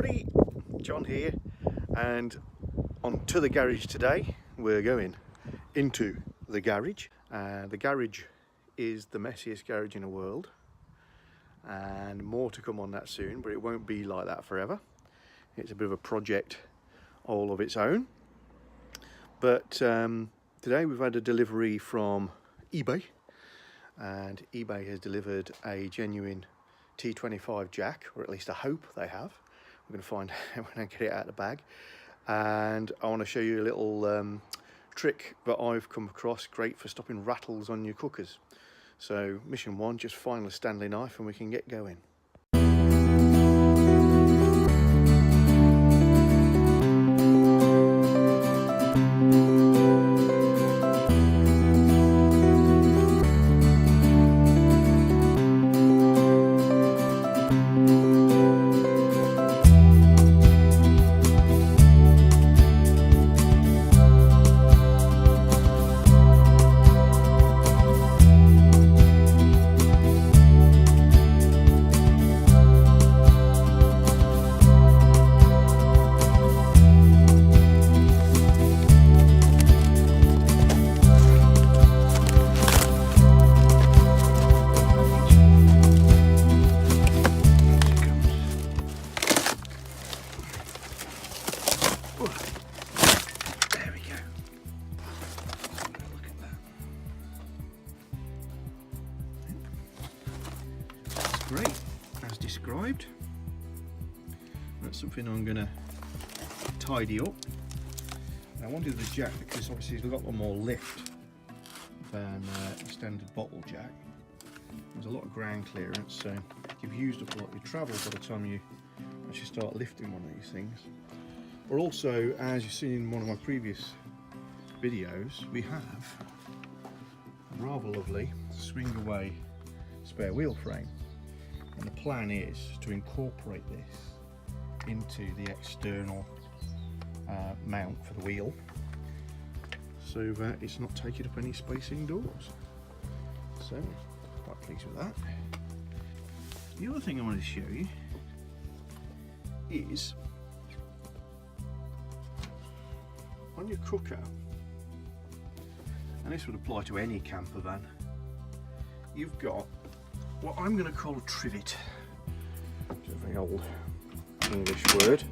everybody, John here, and on to the garage today. We're going into the garage. The garage is the messiest garage in the world, and more to come on that soon, but it won't be like that forever. It's a bit of a project all of its own. But today we've had a delivery from eBay, and eBay has delivered a genuine T25 jack, or at least I hope they have. We're going to find out when I get it out of the bag. And I want to show you a little trick that I've come across, great for stopping rattles on your cookers. So mission one, just find the Stanley knife and we can get going. Great, as described. That's something I'm going to tidy up. And I wanted the jack because obviously it's got a lot more lift than a standard bottle jack. There's a lot of ground clearance, so you've used up a lot of your travel by the time you actually start lifting one of these things. But also, as you've seen in one of my previous videos, we have a rather lovely swing away spare wheel frame. And the plan is to incorporate this into the external mount for the wheel, so that it's not taking up any space indoors. So, quite pleased with that. The other thing I wanted to show you is on your cooker, and this would apply to any camper van, you've got what I'm going to call a trivet, which is a very old English word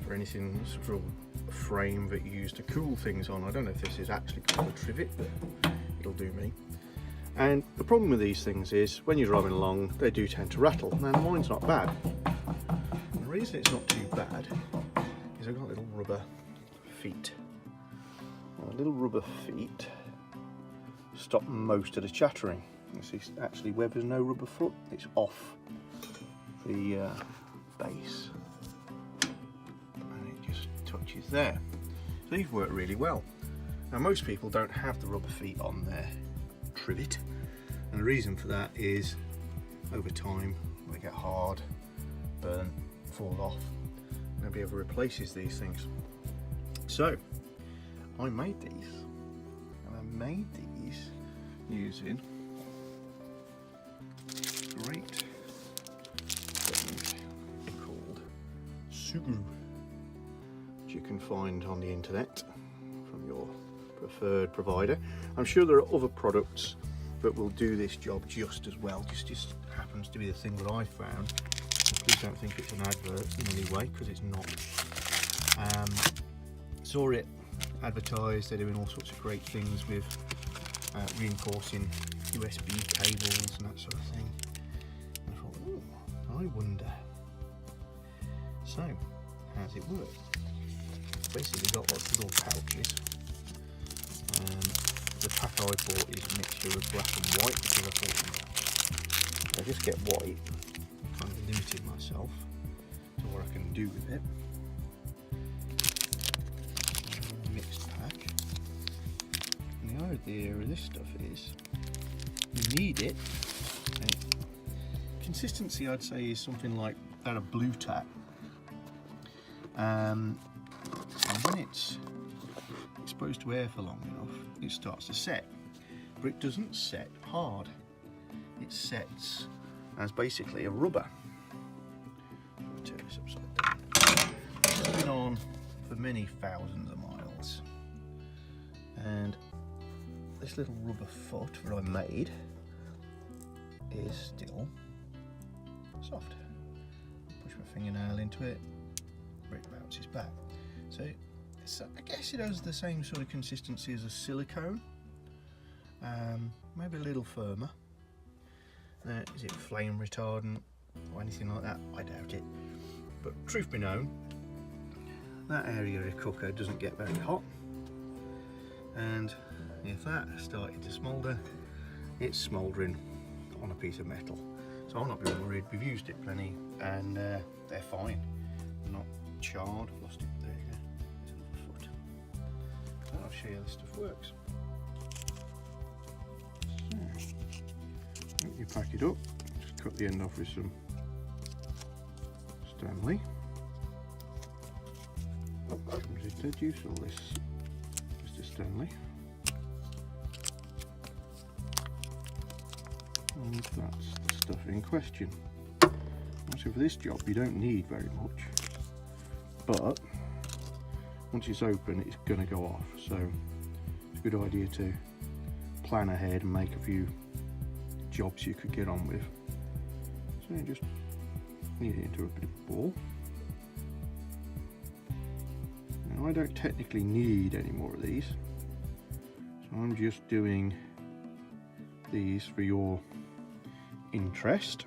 for anything sort of a frame that you use to cool things on. I don't know if this is actually called a trivet, but it'll do me. And the problem with these things is when you're driving along, they do tend to rattle. Now mine's not bad. And the reason it's not too bad is I've got little rubber feet. Now, little rubber feet stop most of the chattering. You see, actually, where there's no rubber foot, it's off the base, and it just touches there. So these work really well. Now, most people don't have the rubber feet on their trivet, and the reason for that is over time they get hard, burn, fall off. Nobody ever replaces these things. So I made these, and I made these using great thing called SUGRU, which you can find on the internet from your preferred provider. I'm sure there are other products that will do this job just as well. Just happens to be the thing that I found. So please don't think it's an advert in any way, because it's not. Saw it advertised. They're doing all sorts of great things with reinforcing USB cables and that sort of thing. I wonder. So, how's it work? Basically got lots of little pouches. The pack I bought is a mixture of black and white, because I thought if I just get white, I'm kind of limiting myself to what I can do with it. Mixed pack. And the idea of this stuff is you need it. Consistency, I'd say, is something like that of blue tack, and when it's exposed to air for long enough, it starts to set, but it doesn't set hard. It sets as basically a rubber. I'll turn this upside down. been on for many thousands of miles, and this little rubber foot that I made is still soft. Push my fingernail into it, it bounces back. So I guess it has the same sort of consistency as a silicone, maybe a little firmer. Is it flame retardant or anything like that? I doubt it. But truth be known, that area of the cooker doesn't get very hot, and if that started to smoulder, it's smouldering on a piece of metal. So I'm not being worried. We've used it plenty, and they're fine. They're not charred. I've lost it. There you go. There's another foot. So I'll show you how this stuff works. So, you pack it up. Just cut the end off with some Stanley. Comes with the juice, all this just a Stanley. And that's the stuff in question. So for this job you don't need very much, but once it's open it's going to go off, so it's a good idea to plan ahead and make a few jobs you could get on with. So you just knead it into a bit of a ball. Now I don't technically need any more of these, so I'm just doing these for your interest.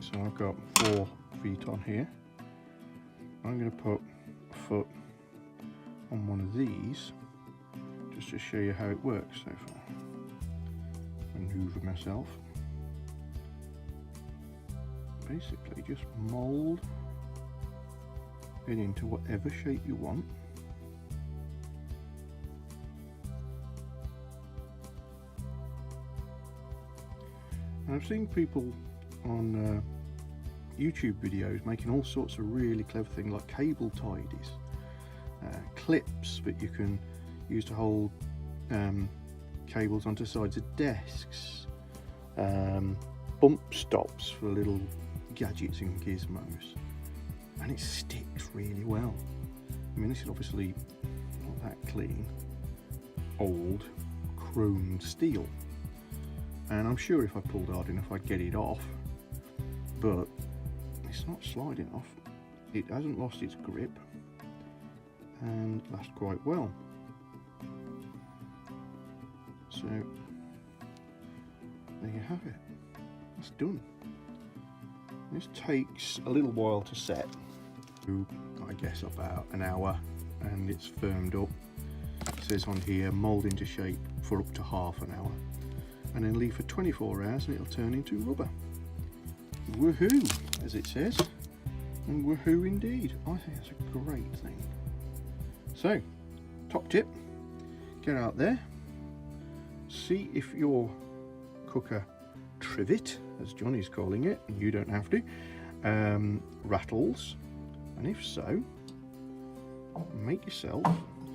So I've got 4 feet on here. I'm going to put a foot on one of these just to show you how it works so far. Maneuver myself. Basically just mould it into whatever shape you want. And I've seen people on YouTube videos making all sorts of really clever things like cable tidies, clips that you can use to hold cables onto sides of desks, bump stops for little gadgets and gizmos, and it sticks really well. I mean, this is obviously not that clean, old chromed steel, and I'm sure if I pulled hard enough I'd get it off, but it's not sliding off. It hasn't lost its grip and lasts quite well. So there you have it. It's done. This takes a little while to set, I guess about an hour, and it's firmed up. It says on here mould into shape for up to half an hour, and then leave for 24 hours and it'll turn into rubber. Woohoo, as it says, and woohoo indeed. I think that's a great thing. So, top tip, get out there, see if your cooker trivet, as Johnny's calling it, and you don't have to, rattles, and if so, make yourself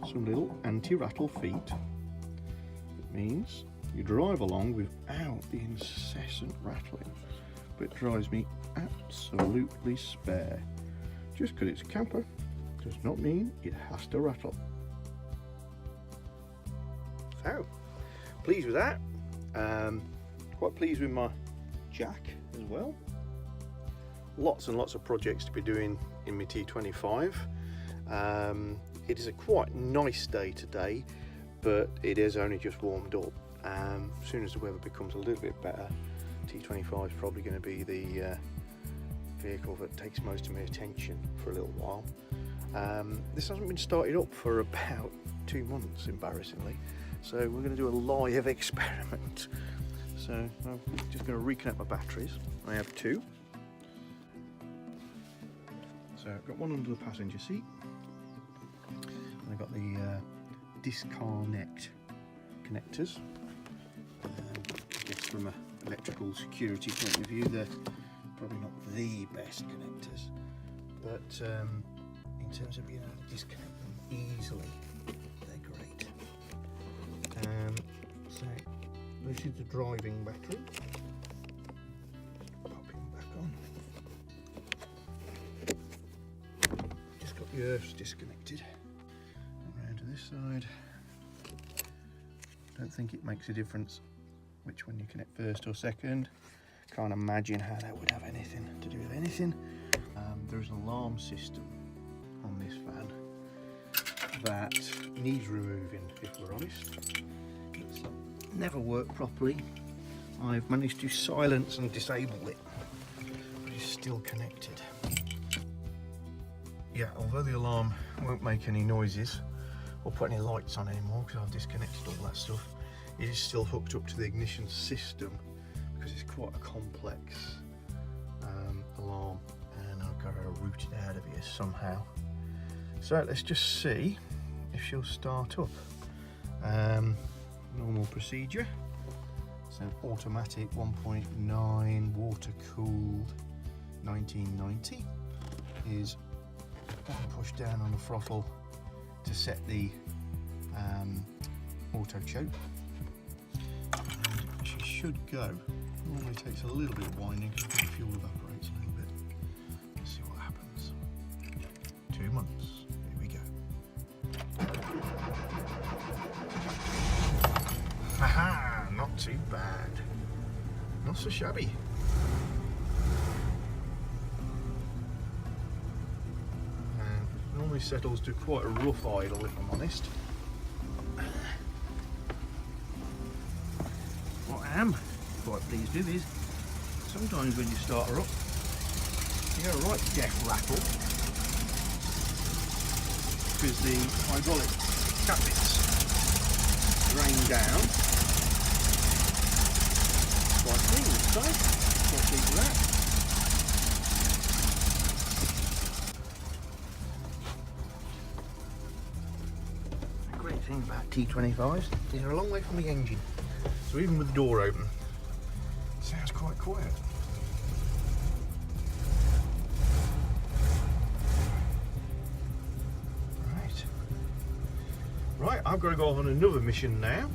some little anti-rattle feet. It means you drive along without the incessant rattling, but it drives me absolutely spare. Just because it's a camper does not mean it has to rattle. So, pleased with that. Quite pleased with my jack as well. Lots and lots of projects to be doing in my T25. It is a quite nice day today, but it is only just warmed up. As soon as the weather becomes a little bit better, T25 is probably going to be the vehicle that takes most of my attention for a little while. This hasn't been started up for about 2 months, embarrassingly, so we're going to do a live experiment. So I'm just going to reconnect my batteries. I have 2. So I've got one under the passenger seat, and I've got the disconnect connectors. I guess from an electrical security point of view, they're probably not the best connectors, but in terms of being able to disconnect them easily, they're great. So this is the driving battery. Popping back on. Just got the earth's disconnected. Around to this side. Don't think it makes a difference which one you connect first or second. Can't imagine how that would have anything to do with anything. There's an alarm system on this van that needs removing, if we're honest. It's never worked properly. I've managed to silence and disable it, but it's still connected. Yeah, although the alarm won't make any noises or put any lights on anymore because I've disconnected all that stuff, it is still hooked up to the ignition system because it's quite a complex alarm, and I've got to root it out of here somehow. So let's just see if she'll start up. Normal procedure. It's an automatic 1.9 water cooled 1990. Is push down on the throttle to set the auto choke. And she should go. Normally takes a little bit of winding because the fuel evaporates a little bit. Let's see what happens. 2 months. Here we go. Haha! Not too bad. Not so shabby. Normally settles to quite a rough idle, if I'm honest. What I am quite pleased with is sometimes when you start her up, you get a right deaf rattle because the hydraulic caplets drain down quite clean, so quite pleased with that. Thing about T25s, they're a long way from the engine, so even with the door open, it sounds quite quiet. Right, I've got to go off on another mission now.